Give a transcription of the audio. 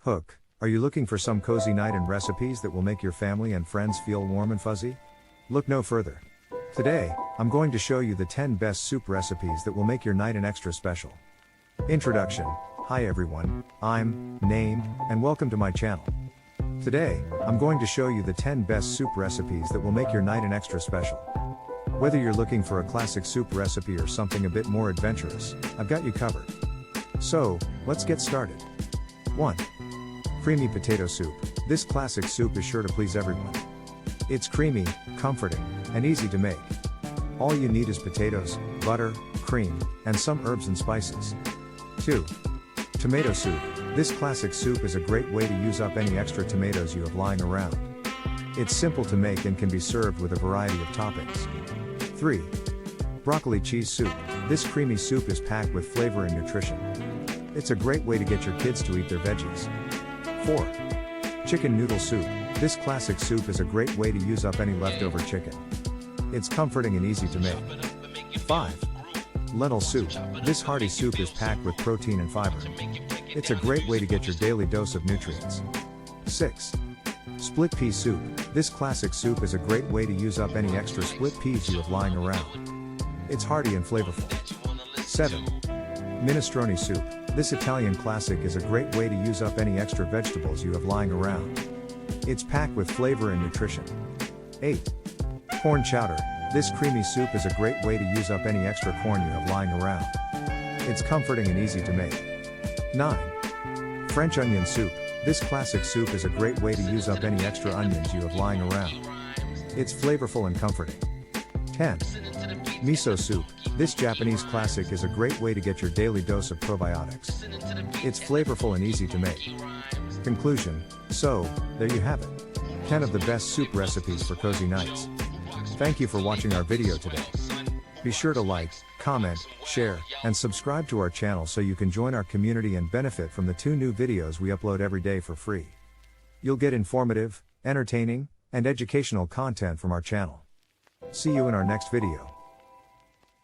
Hook, are you looking for some cozy night and recipes that will make your family and friends feel warm and fuzzy? Look no further. Today, I'm going to show you the 10 best soup recipes that will make your night an extra special. Introduction. Hi everyone, I'm Name, and welcome to my channel. Today, I'm going to show you the 10 best soup recipes that will make your night an extra special. Whether you're looking for a classic soup recipe or something a bit more adventurous, I've got you covered. So, let's get started. 1. Creamy potato soup. This classic soup is sure to please everyone. It's creamy, comforting, and easy to make. All you need is potatoes, butter, cream, and some herbs and spices. 2. Tomato soup. This classic soup is a great way to use up any extra tomatoes you have lying around. It's simple to make and can be served with a variety of toppings. 3. Broccoli cheese soup. This creamy soup is packed with flavor and nutrition. It's a great way to get your kids to eat their veggies. 4. Chicken noodle soup. This classic soup is a great way to use up any leftover chicken. It's comforting and easy to make. 5. Lentil soup. This hearty soup is packed with protein and fiber. It's a great way to get your daily dose of nutrients. 6. Split pea soup. This classic soup is a great way to use up any extra split peas you have lying around. It's hearty and flavorful. 7. Minestrone soup. This Italian classic is a great way to use up any extra vegetables you have lying around. It's packed with flavor and nutrition. 8. Corn chowder. This creamy soup is a great way to use up any extra corn you have lying around. It's comforting and easy to make. 9. French onion soup. This classic soup is a great way to use up any extra onions you have lying around. It's flavorful and comforting. 10. Miso soup. This Japanese classic is a great way to get your daily dose of probiotics. It's flavorful and easy to make. Conclusion. So, there you have it. 10 of the best soup recipes for cozy nights. Thank you for watching our video today. Be sure to like, comment, share, and subscribe to our channel so you can join our community and benefit from the 2 new videos we upload every day for free. You'll get informative, entertaining, and educational content from our channel. See you in our next video.